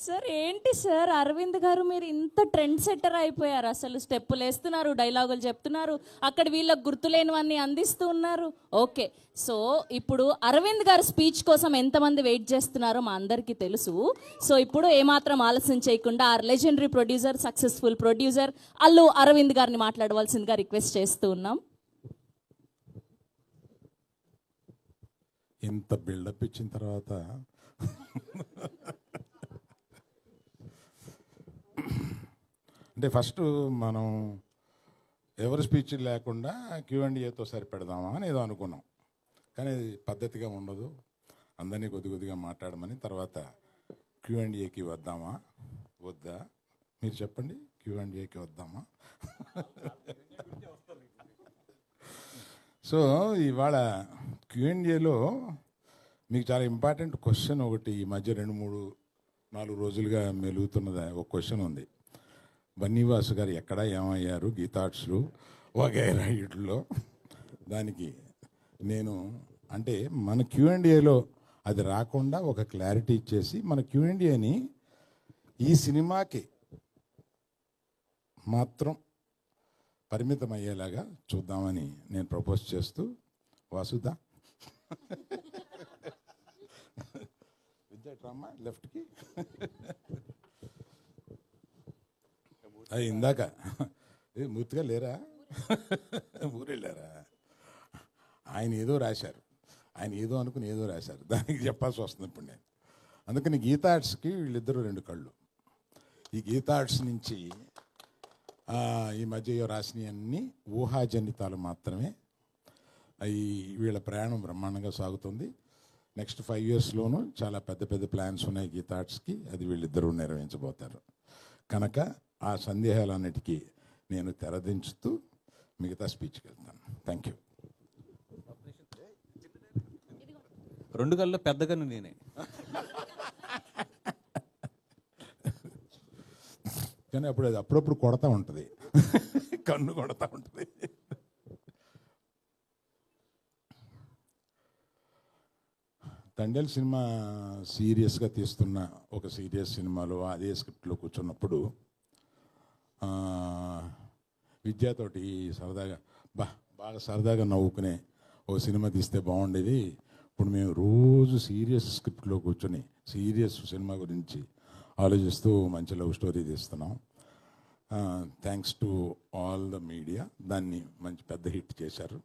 Sir ఏంటి sir Arvind గారు, మీరు ఇంత ట్రెండ్ సెట్టర్ అయిపోయారు. అసలు స్టెప్పులు వేస్తున్నారు, డైలాగులు చెప్తున్నారు, అక్కడ వీళ్ళకి గుర్తులేనివన్నీ అందిస్తూ ఉన్నారు. ఓకే, సో ఇప్పుడు అరవింద్ గారు స్పీచ్ కోసం ఎంతమంది వెయిట్ చేస్తున్నారో మా అందరికీ తెలుసు. సో ఇప్పుడు ఏమాత్రం ఆలస్యం చేయకుండా ఆ legendary producer, successful producer Allu Aravind గారిని మాట్లాడవలసిందిగా రిక్వెస్ట్ చేస్తూ ఉన్నాం. ఇంత బిల్డప్ ఇచ్చిన తర్వాత అంటే ఫస్ట్ మనం ఎవరి స్పీచ్ లేకుండా Q&Aతో సరిపెడదామా అని ఏదో అనుకున్నాం. కానీ అది పద్ధతిగా ఉండదు. అందరినీ కొద్దిగా మాట్లాడమని తర్వాత Q&Aకి వద్దామా వద్దా మీరు చెప్పండి. Q&Aకి వద్దామా? సో ఇవాళ Q&Aలో మీకు చాలా ఇంపార్టెంట్ క్వశ్చన్ ఒకటి ఈ మధ్య 2-3-4 రోజులుగా మెలుగుతున్నది ఒక క్వశ్చన్ ఉంది. బన్నీవాసు గారు ఎక్కడ ఏమయ్యారు గీతార్ట్స్లో వగైరా వీటిలో. దానికి నేను అంటే మన Q&Aలో అది రాకుండా ఒక క్లారిటీ ఇచ్చేసి మన Q&Aని ఈ సినిమాకి మాత్రం పరిమితం అయ్యేలాగా చూద్దామని నేను ప్రపోజ్ చేస్తూ వాసుదా విద్యాట్రామా లెఫ్ట్కి అది ఇందాక మూర్తిగా లేరా ఊరెళ్ళారా? ఆయన ఏదో రాశారు, ఆయన ఏదో అనుకుని ఏదో రాశారు, దానికి చెప్పాల్సి వస్తుంది ఇప్పుడు నేను. అందుకని గీతార్ట్స్కి వీళ్ళిద్దరూ 2 కళ్ళు. ఈ గీతార్ట్స్ నుంచి ఈ మధ్య రాసినవన్నీ ఊహాజనితాలు మాత్రమే. అవి వీళ్ళ ప్రయాణం బ్రహ్మాండంగా సాగుతుంది. నెక్స్ట్ 5 yearsలోనూ చాలా పెద్ద ప్లాన్స్ ఉన్నాయి గీతార్ట్స్కి. అది వీళ్ళిద్దరూ నిర్వహించబోతారు. కనుక ఆ సందేహాలన్నిటికీ నేను తెరదించుతూ మిగతా స్పీచ్కి వెళ్తాను. Thank you. 2 కళ్ళు పెద్దగాను నేనే. కానీ అప్పుడు అది అప్పుడప్పుడు కొడతా ఉంటుంది, కన్ను కొడతా ఉంటుంది. తండేల్ సినిమా సీరియస్గా తీస్తున్న ఒక సీరియస్ సినిమాలో అదే స్క్రిప్ట్లో కూర్చున్నప్పుడు విద్యతోటి సరదాగా బాగా సరదాగా నవ్వుకునే ఓ సినిమా తీస్తే బాగుండేది. ఇప్పుడు మేము రోజు సీరియస్ స్క్రిప్ట్లో కూర్చొని సీరియస్ సినిమా గురించి ఆలోచిస్తూ మంచి లవ్ స్టోరీ తీస్తున్నాం. Thanks to all the media, దాన్ని మంచి పెద్ద హిట్ చేశారు.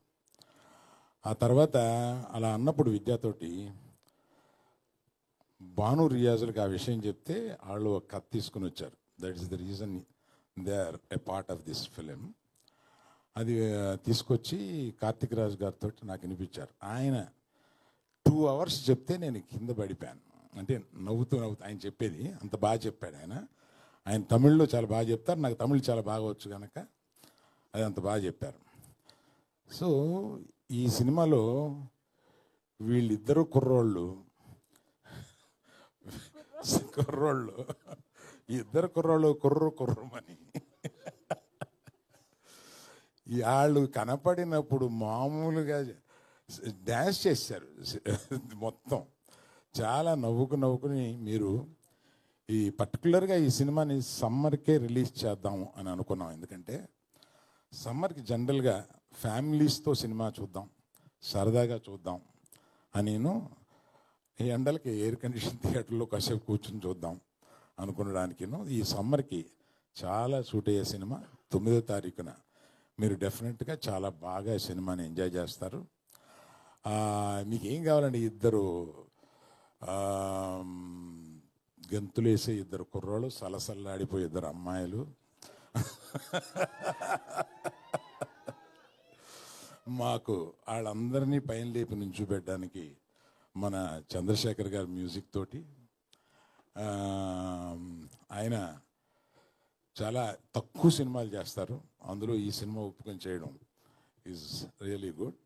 ఆ తర్వాత అలా అన్నప్పుడు విద్యతోటి భాను రియాజులకు ఆ విషయం చెప్తే వాళ్ళు ఒక కథ తీసుకుని వచ్చారు. That is the reason they are a part of this film. అది తీసుకొచ్చి కార్తిక్ రాజ్ గారితో నాకు వినిపించారు. ఆయన 2 hours చెప్తే నేను కింద పడిపోయాను. అంటే నవ్వుతూ ఆయన చెప్పేది అంత బాగా చెప్పాడు. ఆయన తమిళ్లో చాలా బాగా చెప్తారు, నాకు తమిళ్ చాలా బాగా వచ్చు కనుక అది అంత బాగా చెప్పారు. సో ఈ సినిమాలో వీళ్ళిద్దరూ కుర్రోళ్ళు ఇద్దరు కుర్రోళ్ళు కుర్రమని వాళ్ళు కనపడినప్పుడు మామూలుగా డ్యాన్స్ చేశారు మొత్తం. చాలా నవ్వుకుని మీరు ఈ పర్టికులర్గా ఈ సినిమాని సమ్మర్కే రిలీజ్ చేద్దాము అని అనుకున్నాం. ఎందుకంటే సమ్మర్కి జనరల్గా ఫ్యామిలీస్తో సినిమా చూద్దాం, సరదాగా చూద్దాం అని ఈ ఎండలకి ఎయిర్ కండిషన్ థియేటర్లో కాసేపు కూర్చొని చూద్దాం అనుకునడానికి ఈ సమ్మర్కి చాలా సూట్ అయ్యే సినిమా. 9వ తారీఖున మీరు డెఫినెట్గా చాలా బాగా సినిమాని ఎంజాయ్ చేస్తారు. మీకు ఏం కావాలండి? ఇద్దరు గెంతులేసే 2 కుర్రోళ్ళు, సలసల్లాడిపోయే 2 అమ్మాయిలు, మాకు వాళ్ళందరినీ పైన లేపి నుంచోబెట్టడానికి మన చంద్రశేఖర్ గారి మ్యూజిక్ తోటి. ఆయన చాలా తక్కువ సినిమాలు చేస్తారు, అందులో ఈ సినిమా ఒప్పుకొని చేయడం is really good.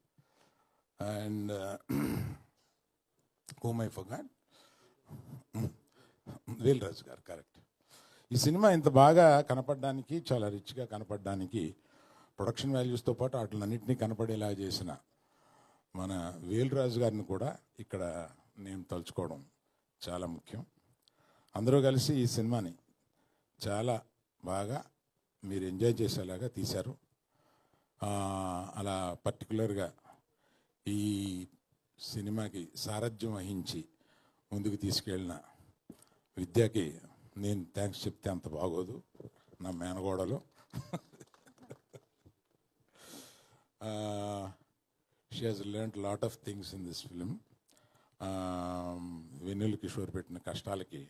And whom I forgot, well Raju garu, correct. ఈ సినిమా ఇంత బాగా కనపడడానికి, చాలా రిచ్గా కనపడడానికి, ప్రొడక్షన్ వాల్యూస్తో పాటు వాటిలన్నింటినీ కనపడేలా చేసిన మన వేల్ రాజు గారిని కూడా ఇక్కడ నేను తలుచుకోవడం చాలా ముఖ్యం. అందరూ కలిసి ఈ సినిమాని చాలా బాగా మీరు ఎంజాయ్ చేసేలాగా తీశారు. అలా పర్టికులర్గా ఈ సినిమాకి సారథ్యం వహించి ముందుకు తీసుకెళ్ళిన విద్యకి నేను థ్యాంక్స్ చెప్తే అంత బాగోదు, నా మేనగోడలు. She has learned lot of things in this film. Vennela Kishore పెట్టిన కష్టాలకి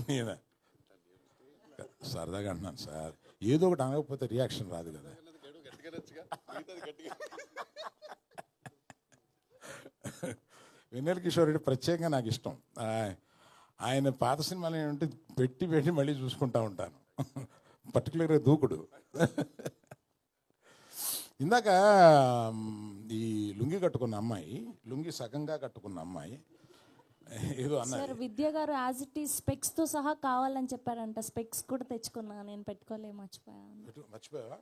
నేను సరదాగా అంటున్నాను సార్, ఏదో ఒకటి అనకపోతే రియాక్షన్ రాదు కదా. వెన్నెల కిషోర్ రెడ్డి ప్రత్యేకంగా నాకు ఇష్టం. ఆయన పాత సినిమాలు ఏంటంటే పెట్టి పెట్టి మళ్ళీ చూసుకుంటా ఉంటాను. పర్టికులర్గా దూకుడు. ఇందాక ఈ లుంగి కట్టుకున్న అమ్మాయి, లుంగి సగంగా కట్టుకున్న అమ్మాయి ఏదో అన్నారు. సార్ విద్య గారు యాజ్ ఇట్ ఈస్ స్పెక్స్ తో సహా కావాలని చెప్పారంట. స్పెక్స్ కూడా తెచ్చుకున్నా, నేను పెట్టుకోలే, మర్చిపోయాను. మర్చిపోయావా?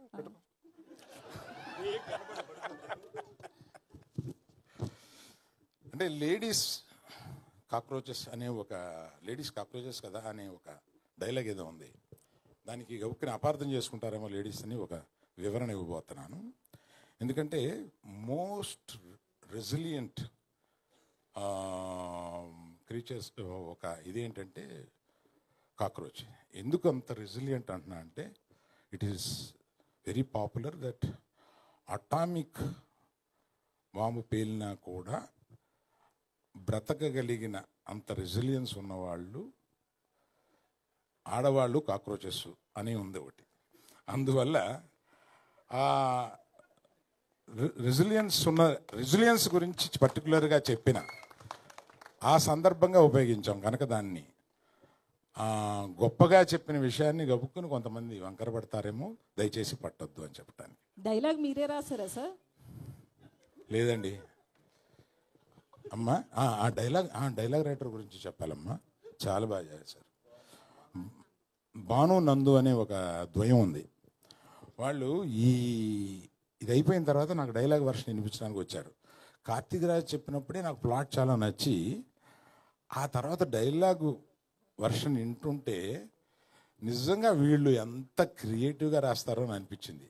అంటే లేడీస్ కాక్రోచెస్ కదా అనే ఒక డైలాగ్ ఏదో ఉంది. దానికి గౌక్కిని అపార్థం చేసుకుంటారేమో లేడీస్ అని ఒక వివరణ ఇవ్వబోతున్నాను. ఎందుకంటే మోస్ట్ రెసిలియంట్ క్రీచర్స్ ఒక ఇదేంటంటే కాక్రోచ్. ఎందుకు అంత రెసిలియంట్ అంటున్నా అంటే it is very popular that atomic bomb పేలినా కూడా బ్రతకగలిగిన అంత రెసిలియన్స్ ఉన్నవాళ్ళు ఆడవాళ్ళు కాక్రోచెస్ అని ఉంది ఒకటి. అందువల్ల ఆ రెసిలియన్స్ గురించి పర్టికులర్గా చెప్పిన ఆ సందర్భంగా ఉపయోగించాం కనుక దాన్ని గొప్పగా చెప్పిన విషయాన్ని గబుక్కుని కొంతమంది వంకర పడతారేమో, దయచేసి పట్టొద్దు అని చెప్పడానికి. డైలాగ్ మీరే రాశారా సార్? లేదండి అమ్మా, ఆ డైలాగ్ రైటర్ గురించి చెప్పాలమ్మా. చాలా బాగా చేశారు. భాను నందు అనే ఒక ద్వయం ఉంది. వాళ్ళు ఇది అయిపోయిన తర్వాత నాకు డైలాగ్ వర్షన్ వినిపించడానికి వచ్చారు. కార్తీక్ రాజ్ చెప్పినప్పుడే నాకు ప్లాట్ చాలా నచ్చి ఆ తర్వాత డైలాగు వర్షన్ వింటుంటే నిజంగా వీళ్ళు ఎంత క్రియేటివ్గా రాస్తారో అని అనిపించింది.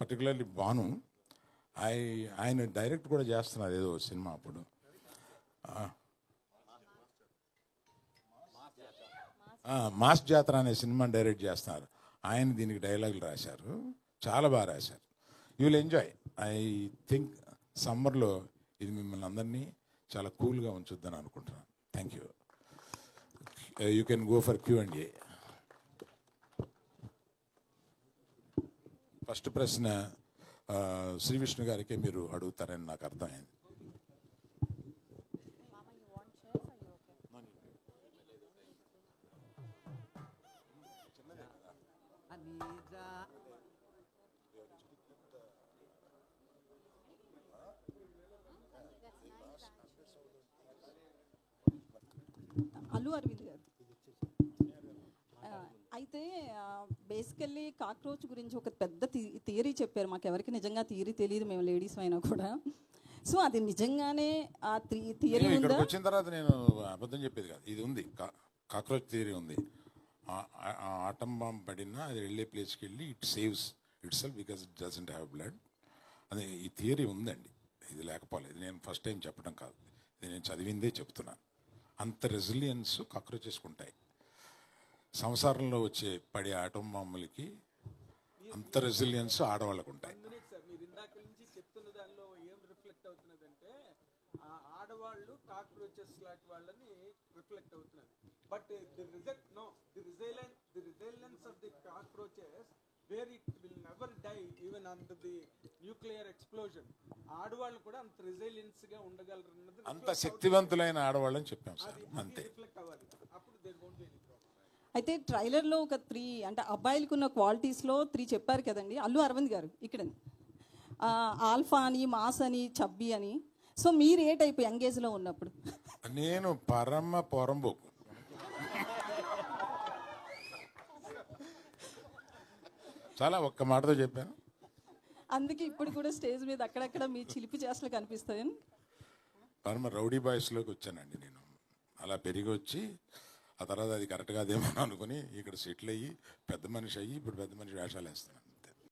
పర్టికులర్లీ భాను, ఆయన డైరెక్ట్ కూడా చేస్తున్నారు ఏదో సినిమా. అప్పుడు మాస్ జాతర అనే సినిమా డైరెక్ట్ చేస్తున్నారు. ఆయన దీనికి డైలాగులు రాశారు, చాలా బాగా రాశారు. You will enjoy. I think సమ్మర్లో ఇది మిమ్మల్ని అందరినీ చాలా కూల్గా ఉంచుద్దని అనుకుంటున్నాను. Thank you. You can go for Q&A. First ప్రశ్న శ్రీ విష్ణు గారికే మీరు అడుగుతారని నాకు అర్థమైంది. అల్లు అరవింద్ గారు అయితే బేసికల్లీ కాక్రోచ్ గురించి ఒక పెద్ద థియరీ చెప్పారు. మాకు ఎవరికి నిజంగా థియరీ తెలియదు, మేము లేడీస్ అయినా కూడా. సో అది నిజంగానే ఆ థియరీ ఉందా? ఇక్కడికి వచ్చిన తర్వాత నేను అబద్ధం చెప్పేది కాదు. ఇది ఉంది, కాక్రోచ్ థియరీ ఉంది. ఆటం బాంబ్ పడినా అది వెళ్ళే ప్లేస్కి వెళ్ళి it saves it self because it doesn't have blood అని ఈ థియరీ ఉందండి. ఇది లేకపోలేదు. నేను ఫస్ట్ టైం చెప్పడం కాదు, ఇది నేను చదివిందే చెప్తున్నాను. అంత రెసిలియన్స్ కాక్రోచెస్కి ఉంటాయి. సంసారంలో వచ్చే పడే ఆటం బాంబులకి అంత రెసిలియన్స్ ఆడవాళ్ళకు ఉంటాయి. మీరు ఇందాక నుంచి చెప్తున్న దానిలో ఏం రిఫ్లెక్ట్ అవుతున్నదంటే ఆడవాళ్ళు కాక్రోచెస్ లాంటి వాళ్ళని రిఫ్లెక్ట్ అవుతున్నది. But the resilience of the cockroaches where it will never die even under the nuclear explosion. ఆడవాళ్ళు కూడా అంత రెసిలియన్స్ గా ఉండగలరు అన్నది, అంత శక్తివంతులైన ఆడవాళ్ళని చెప్పాం సార్. అంతే. రిఫ్లెక్ట్ అవ్వాలి. అప్పుడు there won't be any problem. అయితే ట్రైలర్లో ఒక 3 అంటే అబ్బాయిలకు ఉన్న క్వాలిటీస్లో 3 చెప్పారు కదండి అల్లు అరవింద్ గారు. ఇక్కడ ఆల్ఫా అని, మాస్ అని, చబ్బి అని. సో మీరు ఏ టైప్ యంగేజ్లో ఉన్నప్పుడు? నేను పరమ పొరంబోకు. చాలా ఒక్క మాటతో చెప్పాను. అందుకే ఇప్పుడు కూడా స్టేజ్ మీద అక్కడక్కడ మీ చిలిపి చేష్టలు కనిపిస్తాయని. మరి రౌడీ బాయ్స్లోకి వచ్చానండి నేను. అలా పెరిగి వచ్చి ఆ తర్వాత అది కరెక్ట్ కాదేమో అనుకుని ఇక్కడ సెటిల్ అయ్యి పెద్ద మనిషి అయ్యి ఇప్పుడు పెద్ద మనిషి వేషాలు వేస్తున్నాను.